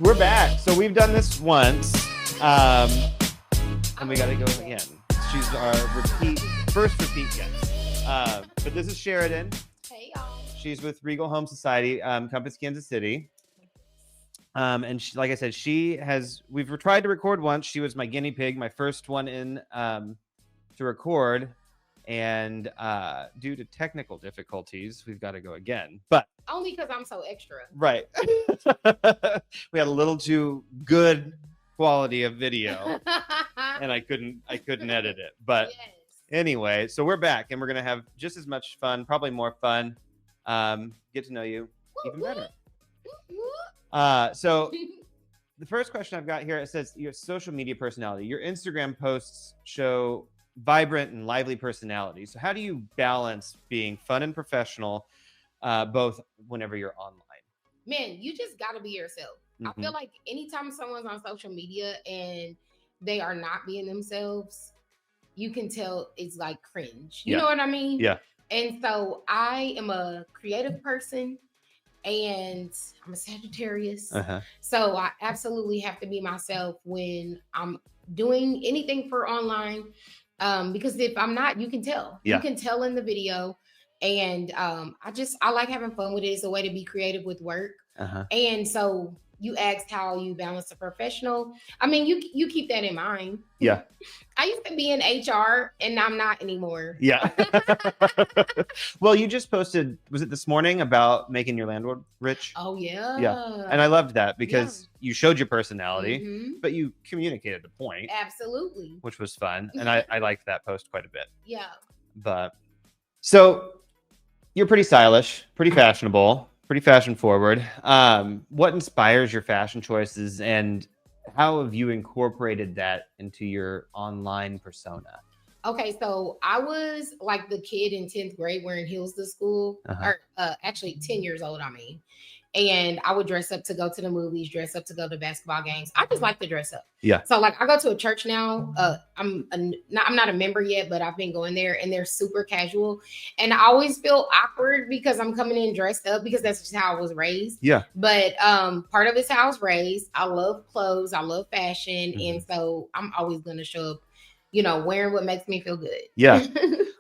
We're back. So we've done this once. And we got to go again. She's our first repeat guest. But this is Sharidan. Hey, y'all. She's with Regal Homes Society, Compass, Kansas City. And she, like I said, we've tried to record once. She was my guinea pig, my first one in to record. And due to technical difficulties, we've got to go again. But only because I'm so extra. Right. We had a little too good quality of video, and I couldn't edit it. But yes. Anyway, so we're back, and we're gonna have just as much fun, probably more fun. Get to know you even better. So the first question I've got here, it says your social media personality. Your Instagram posts show vibrant and lively personality. So how do you balance being fun and professional, both whenever you're online? Man, you just got to be yourself. I feel like anytime someone's on social media and they are not being themselves, you can tell it's like cringe. You know what I mean? Yeah. And so I am a creative person and I'm a Sagittarius. So I absolutely have to be myself when I'm doing anything for online. Because if I'm not, you can tell. You can tell in the video. And I like having fun with it. It's a way to be creative with work. And so you asked how you balance the professional. I mean, you keep that in mind. Yeah. I used to be in HR and I'm not anymore. Yeah. Well, you just posted, was it this morning, about making your landlord rich? Oh, yeah. Yeah. And I loved that because you showed your personality, but you communicated the point. Absolutely. Which was fun. And I liked that post quite a bit. Yeah. But so you're pretty stylish, pretty fashionable, pretty fashion forward. What inspires your fashion choices, and how have you incorporated that into your online persona? Okay, so I was like the kid in 10th grade wearing heels to school, or actually 10 years old, I mean. And I would dress up to go to the movies, dress up to go to basketball games. I just like to dress up. Yeah. So like I go to a church now. I'm not a member yet, but I've been going there, and they're super casual. And I always feel awkward because I'm coming in dressed up because that's just how I was raised. Yeah. But part of it's how I was raised. I love clothes. I love fashion, and so I'm always going to show up, wearing what makes me feel good. Yeah.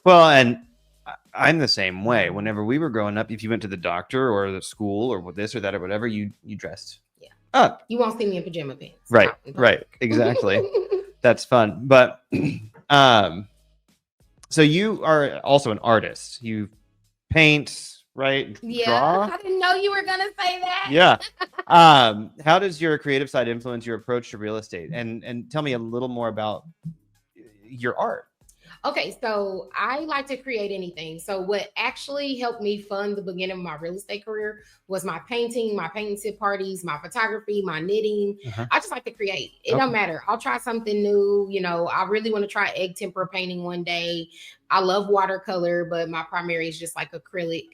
Well, and I'm the same way. Whenever we were growing up, if you went to the doctor or the school or this or that or whatever, you dressed up. You won't see me in pajama pants. Right. Exactly. That's fun. But so you are also an artist. You paint, right? Yeah. Draw? I didn't know you were gonna say that. Yeah. How does your creative side influence your approach to real estate? And tell me a little more about your art. Okay, so I like to create anything. So what actually helped me fund the beginning of my real estate career was my painting tip parties, my photography, my knitting. I just like to create. It don't matter. I'll try something new. I really want to try egg tempera painting one day. I love watercolor, but my primary is just like acrylic.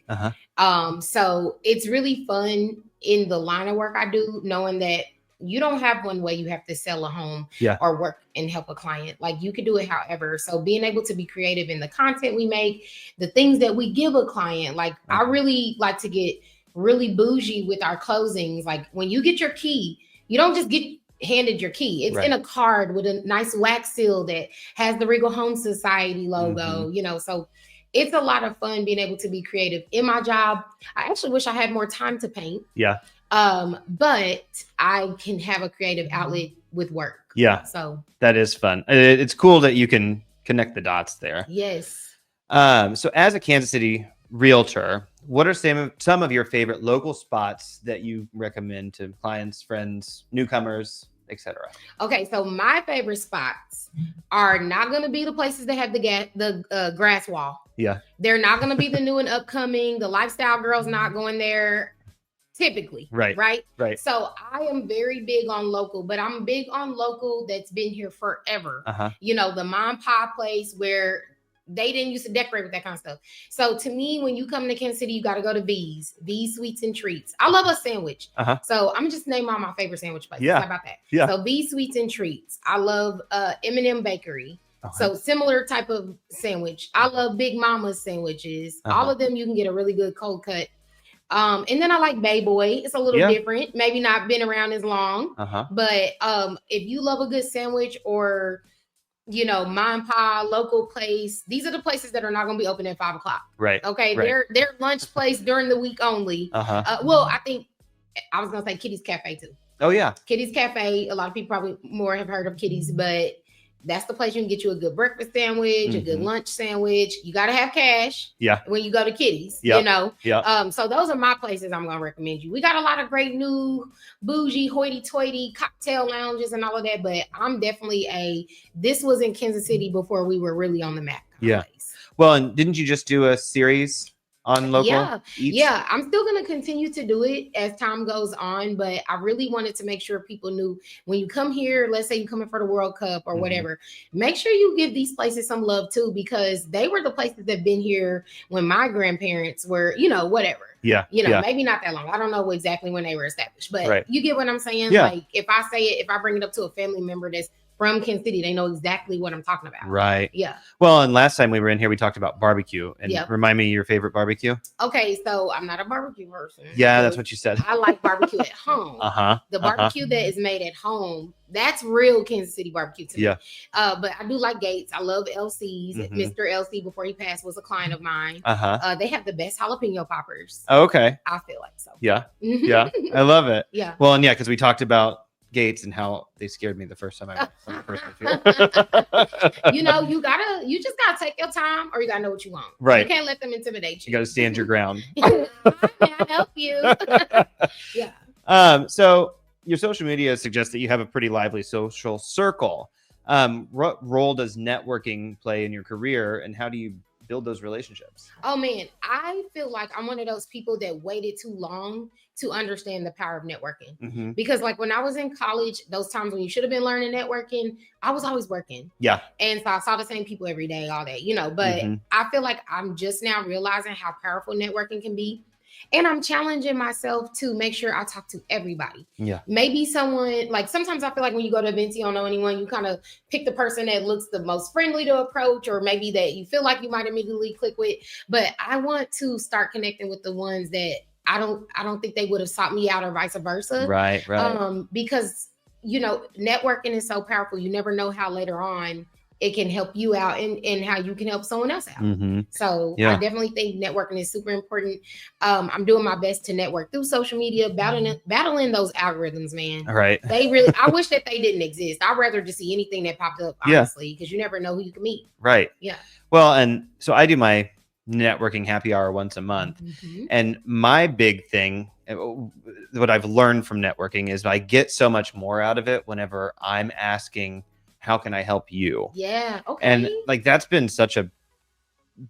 So it's really fun in the line of work I do, knowing that you don't have one way you have to sell a home or work and help a client. Like you can do it however. So being able to be creative in the content we make, the things that we give a client, like I really like to get really bougie with our closings. Like when you get your key, you don't just get handed your key. It's in a card with a nice wax seal that has the Regal Homes Society logo, so it's a lot of fun being able to be creative in my job. I actually wish I had more time to paint. Yeah. But I can have a creative outlet with work. Yeah. So that is fun. It's cool that you can connect the dots there. Yes. So as a Kansas City realtor, what are some of your favorite local spots that you recommend to clients, friends, newcomers, etc.? Okay, so my favorite spots are not going to be the places that have the grass wall. Yeah. They're not going to be the new and upcoming. The lifestyle girls not going there. Typically. Right. So I am very big on local, but I'm big on local that's been here forever. The mom and pop place where they didn't used to decorate with that kind of stuff. So to me, when you come to Kansas City, you got to go to V's Sweets and Treats. I love a sandwich. So I'm just name all my favorite sandwich places. How about that? Yeah. So V's Sweets and Treats. I love M&M Bakery. So similar type of sandwich. I love Big Mama's sandwiches. All of them, you can get a really good cold cut. And then I like Bay Boy. It's a little different. Maybe not been around as long. But if you love a good sandwich or mom pie, local place, these are the places that are not going to be open at 5 o'clock. Right. Okay. Right. They're lunch place during the week only. Well, I think I was going to say Kitty's Cafe too. Oh yeah. Kitty's Cafe. A lot of people probably more have heard of Kitty's, but that's the place you can get you a good breakfast sandwich, a good lunch sandwich. You got to have cash. Yeah. When you go to Kitty's, Yeah. So those are my places I'm going to recommend you. We got a lot of great new bougie, hoity-toity cocktail lounges and all of that, but I'm definitely this was in Kansas City before we were really on the map. Place. Well, and didn't you just do a series on local eats? Yeah, I'm still going to continue to do it as time goes on, but I really wanted to make sure people knew when you come here, let's say you come in for the World Cup or whatever, make sure you give these places some love too, because they were the places that been here when my grandparents were, whatever. Yeah. Maybe not that long. I don't know exactly when they were established, but you get what I'm saying? Yeah. Like if I bring it up to a family member that's from Kansas City, they know exactly what I'm talking about. Right. Yeah. Well, and last time we were in here, we talked about barbecue. And remind me your favorite barbecue. Okay, so I'm not a barbecue person. Yeah, that's what you said. I like barbecue at home. The barbecue that is made at home, that's real Kansas City barbecue to me. Yeah. But I do like Gates. I love LC's. Mr. LC, before he passed, was a client of mine. They have the best jalapeno poppers. Oh, okay. I feel like so. Yeah. Yeah. I love it. Yeah. Well, and because we talked about Gates and how they scared me the first time I went on the first one. You just gotta take your time, or you gotta know what you want. Right. You can't let them intimidate you. You gotta stand your ground. Can I help you? Yeah. So your social media suggests that you have a pretty lively social circle. What role does networking play in your career, and how do you build those relationships? Oh man, I feel like I'm one of those people that waited too long to understand the power of networking. Because like when I was in college, those times when you should have been learning networking, I was always working. Yeah. And so I saw the same people every day, all day, but I feel like I'm just now realizing how powerful networking can be. And I'm challenging myself to make sure I talk to everybody. Yeah. Maybe someone, like sometimes I feel like when you go to events, you don't know anyone, you kind of pick the person that looks the most friendly to approach, or maybe that you feel like you might immediately click with. But I want to start connecting with the ones that I don't think they would have sought me out, or vice versa. Right. Because, networking is so powerful. You never know how later on it can help you out and how you can help someone else out. So I definitely think networking is super important. I'm doing my best to network through social media, battling those algorithms, man. All right. I wish that they didn't exist. I'd rather just see anything that popped up, honestly, because you never know who you can meet. Right. Yeah. Well, and so I do my networking happy hour once a month. And my big thing, what I've learned from networking, is I get so much more out of it whenever I'm asking, how can I help you? Yeah. Okay. And like, that's been such a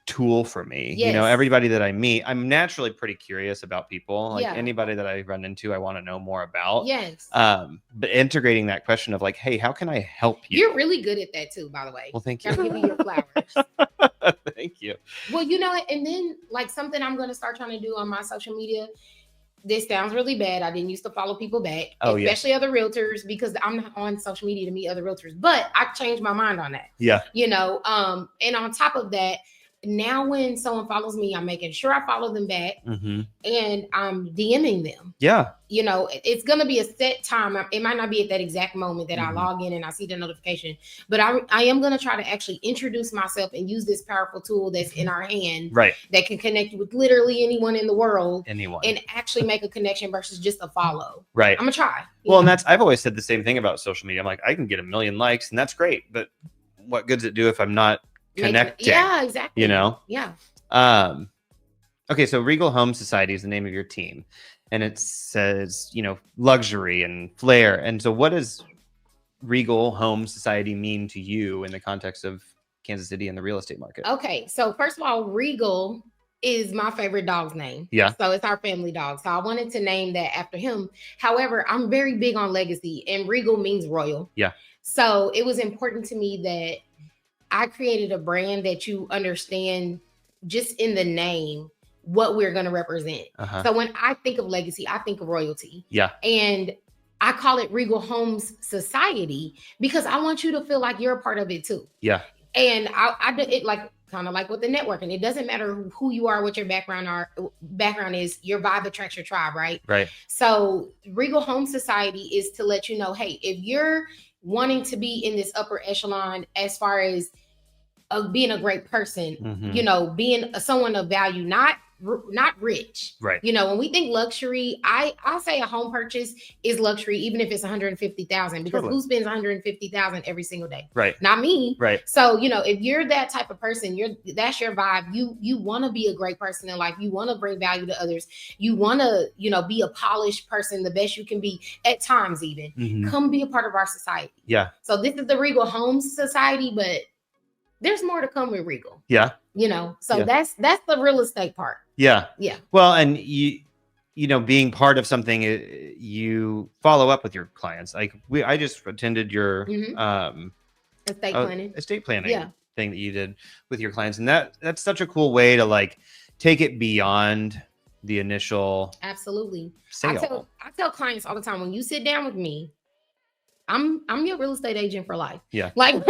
tool for me. Yes. Everybody that I meet, I'm naturally pretty curious about people. Like anybody that I run into, I want to know more about. Yes. But integrating that question of like, hey, how can I help you? You're really good at that too, by the way. Well, thank you. I'm giving you your flowers. Thank you. Well, and then like something I'm going to start trying to do on my social media. This sounds really bad. I didn't used to follow people back, especially other realtors, because I'm not on social media to meet other realtors. But I changed my mind on that. Yeah. And on top of that, now when someone follows me, I'm making sure I follow them back, and I'm DMing them. Yeah. It's going to be a set time. It might not be at that exact moment that I log in and I see the notification, but I am going to try to actually introduce myself and use this powerful tool that's in our hand, right, that can connect you with literally anyone in the world, and actually make a connection versus just a follow. Right. I'm going to try. Well, and I've always said the same thing about social media. I'm like, I can get 1 million likes and that's great, but what good does it do if I'm not connecting? Yeah, exactly. Yeah. Okay, so Regal Homes Society is the name of your team, and it says, luxury and flair. And so what does Regal Homes Society mean to you in the context of Kansas City and the real estate market? Okay, so first of all, Regal is my favorite dog's name. Yeah. So it's our family dog. So I wanted to name that after him. However, I'm very big on legacy, and Regal means royal. Yeah. So it was important to me that I created a brand that you understand just in the name what we're going to represent. So when I think of legacy, I think of royalty. Yeah. And I call it Regal Homes Society because I want you to feel like you're a part of it too. Yeah. And I did it like, kind of like with the networking. It doesn't matter who you are, what your background is, your vibe attracts your tribe, right? Right. So Regal Homes Society is to let you know, hey, if you're wanting to be in this upper echelon as far as being a great person, you know, being someone of value, not rich, right? You know, when we think luxury, I'll say a home purchase is luxury, even if it's 150,000, because who spends 150,000 every single day? Right. Not me. Right. So, you know, if you're that type of person, that's your vibe. You want to be a great person in life. You want to bring value to others. You want to, you know, be a polished person, the best you can be at times, even. Come be a part of our society. Yeah. So this is the Regal Homes Society, but there's more to come with Regal. Yeah. You know, so that's the real estate part. Yeah. Yeah. Well, and you know, being part of something, you follow up with your clients. Like I just attended your estate planning thing that you did with your clients. And that's such a cool way to like take it beyond the initial sale. I tell clients all the time, when you sit down with me, I'm your real estate agent for life. Yeah. Like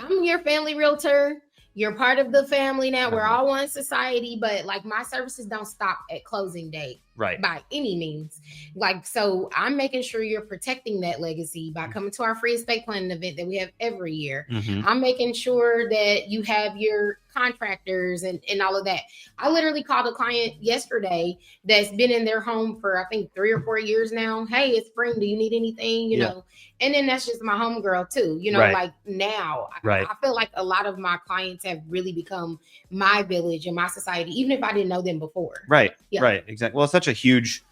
I'm your family realtor. You're part of the family now. We're all one society, but like my services don't stop at closing day, right? By any means. Like, so I'm making sure you're protecting that legacy by coming to our free estate planning event that we have every year. I'm making sure that you have your contractors and all of that. I literally called a client yesterday that's been in their home for I think 3 or 4 years now. Hey, it's spring. Do you need anything? You know, and then that's just my homegirl too. You know, like now I feel like a lot of my clients have really become my village and my society, even if I didn't know them before. Right. Yeah. Right. Exactly. Well, it's such a huge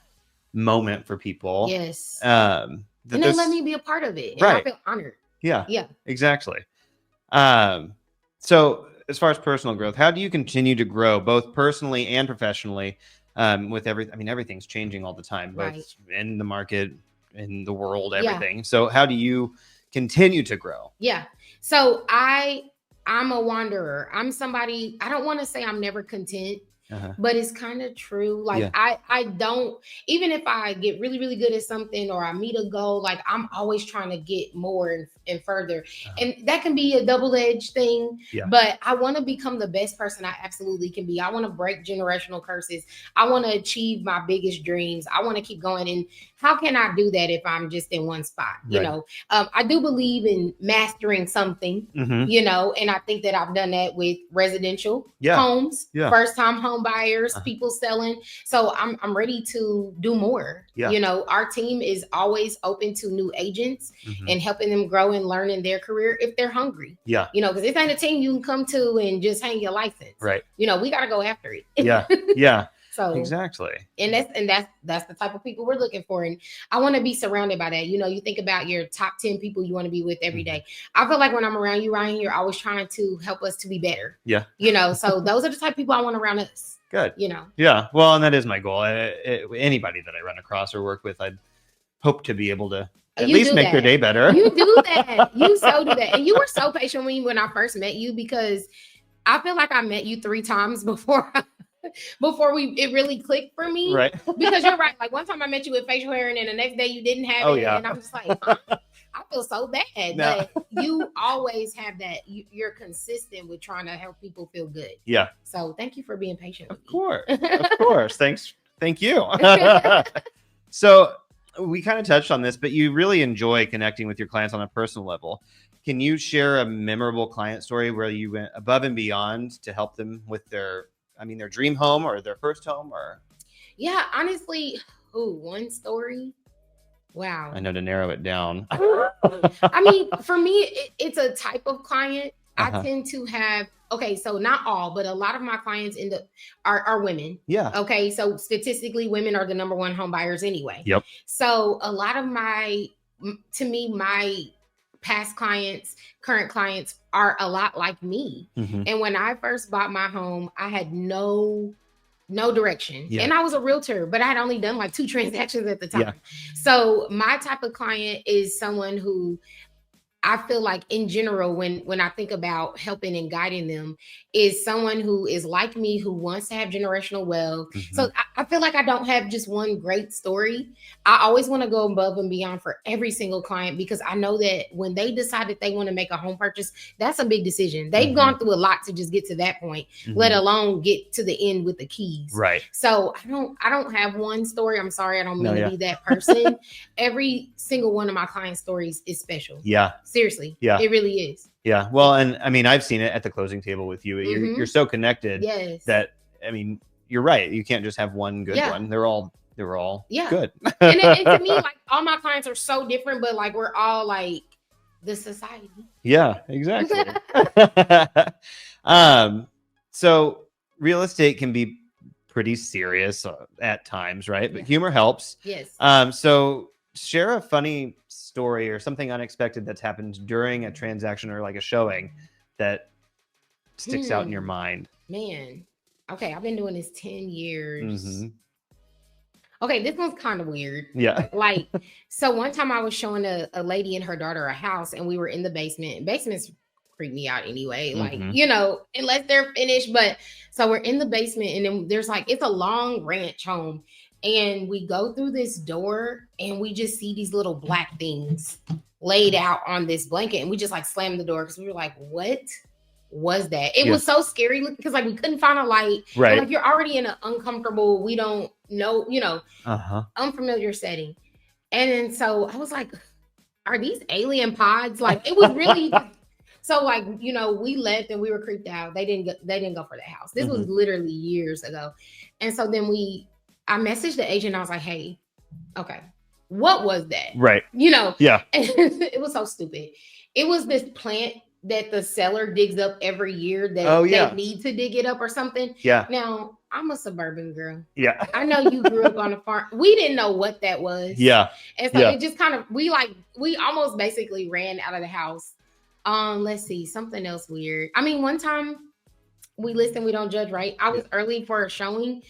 moment for people. Yes. And they let me be a part of it. And I feel honored. Yeah. Yeah. Exactly. So as far as personal growth, how do you continue to grow both personally and professionally with everything? I mean, everything's changing all the time, both in the market, in the world, everything. So how do you continue to grow? Yeah. So I'm a wanderer. I'm somebody, I don't want to say I'm never content, but it's kind of true. Like I don't, even if I get really, really good at something or I meet a goal, like I'm always trying to get more and further. And that can be a double-edged thing, but I want to become the best person I absolutely can be. I want to break generational curses. I want to achieve my biggest dreams. I want to keep going. And how can I do that if I'm just in one spot? You know, I do believe in mastering something, you know, and I think that I've done that with residential homes, first-time home buyers, people selling. So I'm ready to do more. You know, our team is always open to new agents and helping them grow and learn in their career if they're hungry. You know, because it's not a team you can come to and just hang your license. You know, we got to go after it. So exactly. And that's the type of people we're looking for. And I want to be surrounded by that. You know, you think about your top 10 people you want to be with every day. I feel like when I'm around you, Ryan, you're always trying to help us to be better. You know, so those are the type of people I want around us. Good. You know. Yeah. Well, and that is my goal. Anybody that I run across or work with, I'd hope to be able to at least make their day better. You do that. You so do that. And you were so patient when I first met you, because I feel like I met you 3 times before it really clicked for me. Right. Because you're right. Like one time I met you with facial hair and then the next day you didn't have it. And I'm just like, I feel so bad. No. But you always have that. You're consistent with trying to help people feel good. Yeah. So thank you for being patient with me. Of course. Thanks. Thank you. So we kind of touched on this, but you really enjoy connecting with your clients on a personal level. Can you share a memorable client story where you went above and beyond to help them with their dream home or their first home? Or yeah, honestly, one story. Wow. I know, to narrow it down. I mean, for me, it's a type of client. I tend to have, so not all, but a lot of my clients are women. Yeah. Okay. So statistically, women are the number 1 home buyers anyway. Yep. So a lot of my past clients, current clients are a lot like me. And when I first bought my home, I had no direction. And I was a realtor, but I had only done like 2 transactions at the time. So my type of client is someone who I feel like in general, when I think about helping and guiding them, is someone who is like me, who wants to have generational wealth. So I feel like I don't have just one great story. I always want to go above and beyond for every single client, because I know that when they decide that they want to make a home purchase, that's a big decision. They've gone through a lot to just get to that point, let alone get to the end with the keys. Right. So I don't have one story. I'm sorry, I don't mean to be that person. Every single one of my client stories is special. Yeah. Seriously. Yeah. It really is. Yeah. Well, and I mean, I've seen it at the closing table with you. You're so connected that, I mean, you're right. You can't just have one good one. They're all good. and to me, like, all my clients are so different, but like we're all like the society. Yeah, exactly. So real estate can be pretty serious at times, right? But humor helps. Yes. So share a funny story or something unexpected that's happened during a transaction or like a showing that sticks out in your mind. Man. Okay, I've been doing this 10 years. Okay, this one's kind of weird. Yeah. Like, so one time I was showing a lady and her daughter a house, and we were in the basement. Basements freak me out anyway, like, you know, unless they're finished. But so we're in the basement, and then there's like, it's a long ranch home. And we go through this door, and we just see these little black things laid out on this blanket. And we just like slammed the door, because we were like, what was that? It was so scary, because like we couldn't find a light. Right. And, like, you're already in an uncomfortable, we don't know, you know, unfamiliar setting. And then so I was like, are these alien pods? Like, it was really so, like, you know, we left and we were creeped out. They didn't go for the house. This was literally years ago. And so then I messaged the agent. I was like, hey, okay, what was that? Right. You know? Yeah. And it was so stupid. It was this plant that the seller digs up every year that they need to dig it up or something. Yeah. Now, I'm a suburban girl. Yeah. I know you grew up on a farm. We didn't know what that was. Yeah. And so it just kind of, we almost basically ran out of the house. Let's see, something else weird. I mean, one time, we listen, we don't judge, right? I was early for a showing.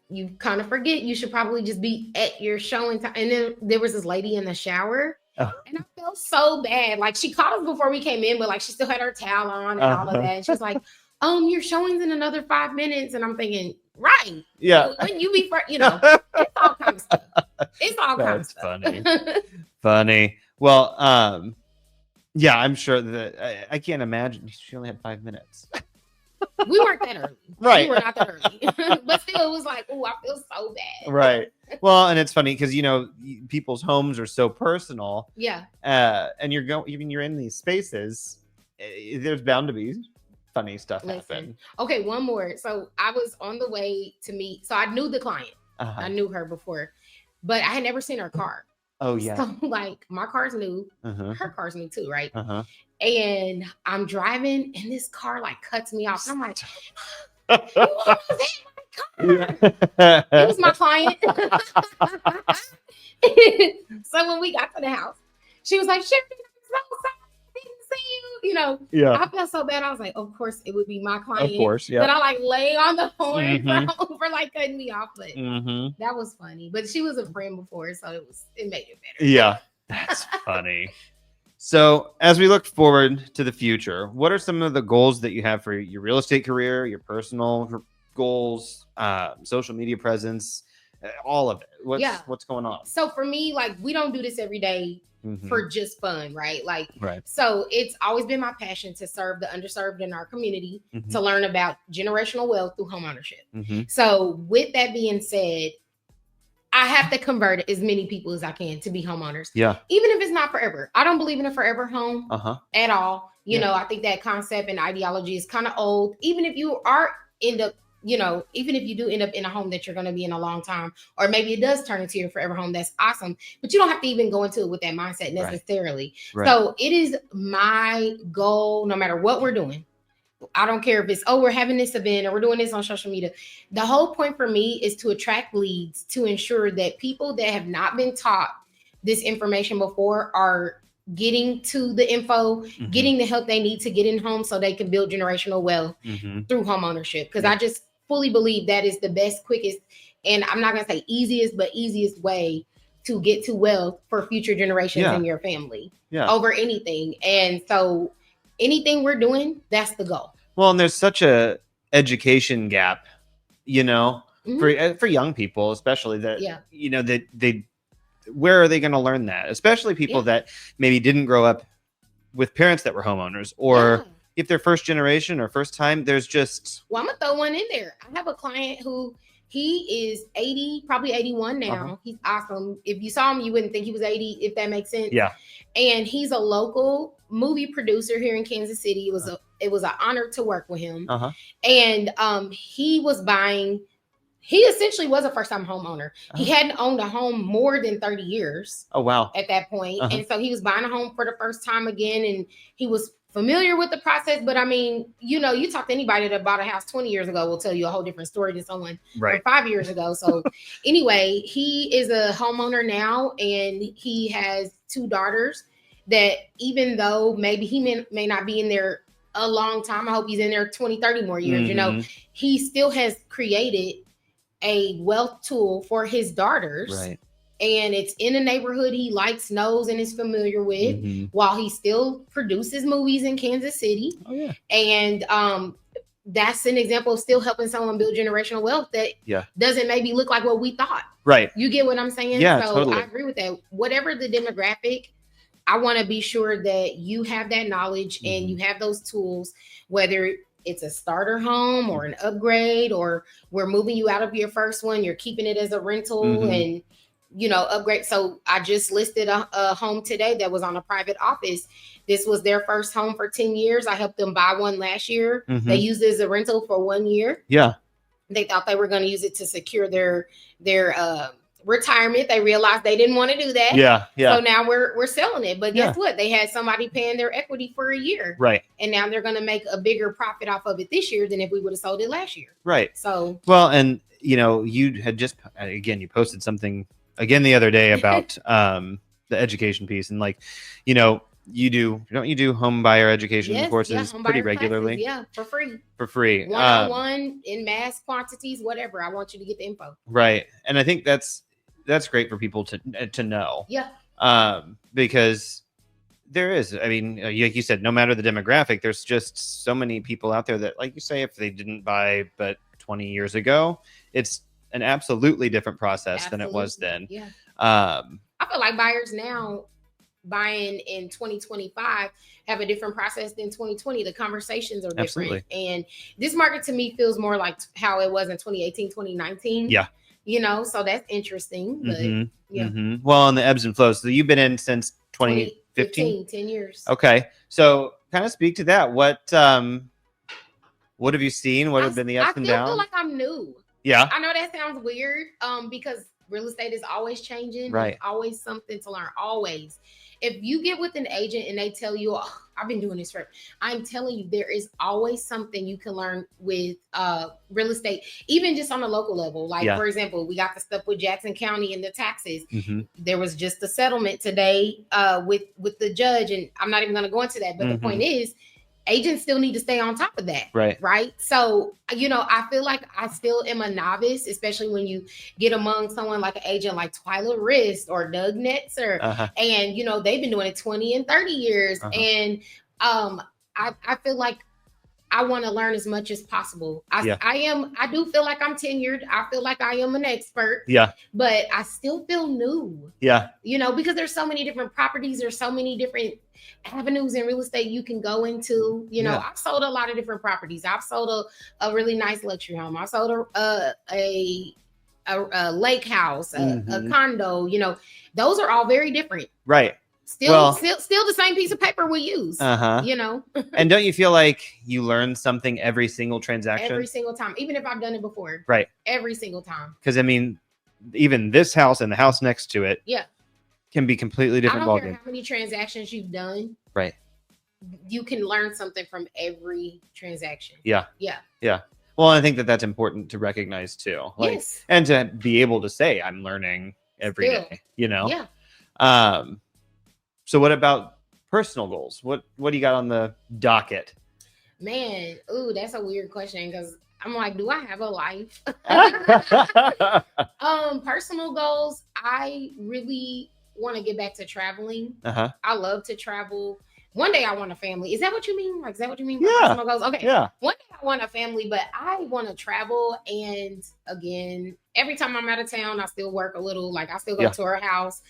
You kind of forget you should probably just be at your showing time. And then there was this lady in the shower. And I felt so bad. Like, she called us before we came in, but like she still had her towel on and all of that. And she was like, your showing's in another 5 minutes. And I'm thinking, right. Yeah. When you be, you know, it's all kind of stuff. It's all kind of stuff. Funny. Well, yeah, I'm sure that I can't imagine. She only had 5 minutes. We weren't that early. Right. We were not that early. But still, it was like, oh, I feel so bad. Right. Well, and it's funny because, you know, people's homes are so personal. Yeah. And you're in these spaces, there's bound to be funny stuff happen. Okay, one more. So I was on the way to meet. So I knew the client. I knew her before, but I had never seen her car. Oh, yeah. So, like, my car's new. Her car's new too, right? And I'm driving, and this car like cuts me off. And I'm like, you almost hit my car. It was my client. So when we got to the house, she was like, Sharidan, I'm so sorry. I didn't see you. You know, I felt so bad. I was like, of course, it would be my client. Of course, yeah. That I like lay on the horn for like cutting me off. But that was funny. But she was a friend before, so it made it better. Yeah, that's funny. So as we look forward to the future, what are some of the goals that you have for your real estate career, your personal goals, social media presence, all of it? What's going on? So for me, like, we don't do this every day for just fun, right? Like, so it's always been my passion to serve the underserved in our community, to learn about generational wealth through homeownership. So with that being said, I have to convert as many people as I can to be homeowners. Yeah. Even if it's not forever. I don't believe in a forever home at all. You know, I think that concept and ideology is kind of old. Even if you even if you do end up in a home that you're going to be in a long time, or maybe it does turn into your forever home, that's awesome. But you don't have to even go into it with that mindset necessarily. Right. So it is my goal, no matter what we're doing. I don't care if it's, we're having this event or we're doing this on social media. The whole point for me is to attract leads, to ensure that people that have not been taught this information before are getting to the info, getting the help they need to get in home so they can build generational wealth through home ownership. Because I just fully believe that is the best, quickest, and I'm not going to say easiest, but easiest way to get to wealth for future generations in your family over anything. And so anything we're doing, that's the goal. Well, and there's such a education gap, for young people, especially that, that they, where are they going to learn that? Especially people that maybe didn't grow up with parents that were homeowners, or if they're first generation or first time, there's just... Well, I'm going to throw one in there. I have a client who, he is 80, probably 81 now. He's awesome. If you saw him, you wouldn't think he was 80, if that makes sense. Yeah. And he's a local movie producer here in Kansas City. It was an honor to work with him. And he essentially was a first-time homeowner. He hadn't owned a home more than 30 years. Oh, wow. At that point. And so he was buying a home for the first time again, and he was familiar with the process. But I mean, you talk to anybody that bought a house 20 years ago will tell you a whole different story than someone from 5 years ago. So anyway, he is a homeowner now, and he has 2 daughters that, even though maybe he may not be in there a long time, I hope he's in there 20, 30 more years, he still has created a wealth tool for his daughters. Right. And it's in a neighborhood he likes, knows, and is familiar with, while he still produces movies in Kansas City. Oh, yeah. And that's an example of still helping someone build generational wealth that doesn't maybe look like what we thought. Right. You get what I'm saying? Yeah, so totally. I agree with that. Whatever the demographic, I want to be sure that you have that knowledge and you have those tools, whether it's a starter home or an upgrade, or we're moving you out of your first one, you're keeping it as a rental and upgrade. So I just listed a home today that was on a private office. This was their first home for 10 years. I helped them buy one last year. They used it as a rental for 1 year. Yeah. They thought they were going to use it to secure their retirement. They realized they didn't want to do that. Yeah. So now we're selling it. But guess what? They had somebody paying their equity for a year. Right. And now they're going to make a bigger profit off of it this year than if we would have sold it last year. Right. So, well, and you had just, again, you posted something again the other day about the education piece, and you do home buyer education courses pretty regularly? Classes, for free. One-on-one, in mass quantities, whatever. I want you to get the info. Right. And I think that's great for people to know. Yeah. Because there is, I mean, like you said, no matter the demographic, there's just so many people out there that, like you say, if they didn't buy but 20 years ago, it's an absolutely different process than it was then. Yeah. I feel like buyers now buying in 2025 have a different process than 2020. The conversations are different. Absolutely. And this market to me feels more like how it was in 2018, 2019. Yeah. So that's interesting. But Well, on the ebbs and flows. So you've been in since 2015? 10 years. Okay. So kind of speak to that. What have you seen? What have been the ups and downs? I feel like I'm new. Yeah. I know that sounds weird because real estate is always changing. Right. There's always something to learn. Always. If you get with an agent and they tell you, I've been doing this forever, I'm telling you, there is always something you can learn with real estate, even just on a local level. Like, for example, we got the stuff with Jackson County and the taxes. There was just a settlement today with the judge, and I'm not even going to go into that. But the point is, agents still need to stay on top of that. Right. So, I feel like I still am a novice, especially when you get among someone like an agent like Twyla Rist or Doug Netzer. And, they've been doing it 20 and 30 years. And I feel like I want to learn as much as possible. I do feel like I'm tenured. I feel like I am an expert. Yeah. But I still feel new. Yeah. Because there's so many different properties. There's so many different avenues in real estate you can go into. I've sold a lot of different properties. I've sold a really nice luxury home. I sold a lake house, a condo. Those are all very different. Right. Still the same piece of paper we use. And don't you feel like you learn something every single transaction? Every single time, even if I've done it before. Right. Every single time. Because I mean, even this house and the house next to it. Yeah. Can be completely different. I don't care how many transactions you've done. Right. You can learn something from every transaction. Yeah. Well, I think that's important to recognize too. And to be able to say, I'm learning every day. Yeah. So what about personal goals? What do you got on the docket? Man, that's a weird question because I'm like, do I have a life? Personal goals. I really want to get back to traveling. I love to travel. One day I want a family. Is that what you mean? Like, is that what you mean by personal goals? Okay. Yeah. One day I want a family, but I want to travel. And again, every time I'm out of town, I still work a little. Like, I still go to her house.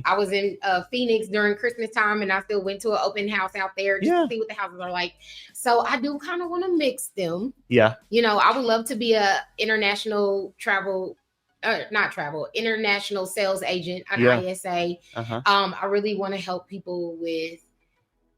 I was in Phoenix during Christmas time, and I still went to an open house out there just to see what the houses are like. So I do kind of want to mix them. Yeah. You know, I would love to be a international international sales agent, an ISA. I really want to help people with,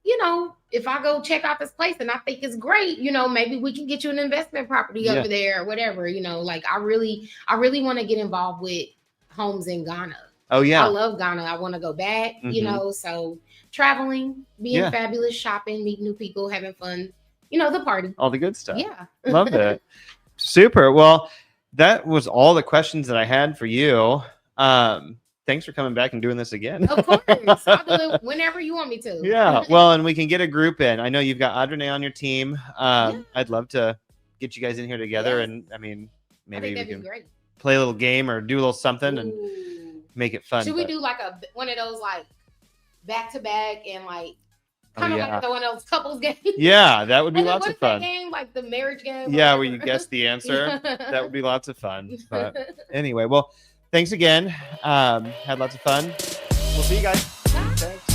you know, if I go check out this place and I think it's great, you know, maybe we can get you an investment property over there or whatever, you know, like I really want to get involved with homes in Ghana. Oh yeah. I love Ghana. I want to go back, you know, so traveling, being fabulous, shopping, meeting new people, having fun, you know, the party. All the good stuff. Yeah. Love it. Super. Well, that was all the questions that I had for you. Thanks for coming back and doing this again. Of course. I'll do it whenever you want me to. Yeah. Well, and we can get a group in. I know you've got Audrey on your team. I'd love to get you guys in here together. And I mean, maybe we can play a little game or do a little something and make it fun. Should we do like one of those like back to back and like kind of like one of those couples games? Yeah, that would be lots of fun. That game, like the marriage game? Yeah, where you guess the answer. That would be lots of fun. But anyway, well, thanks again. Had lots of fun. We'll see you guys. Bye. Thanks.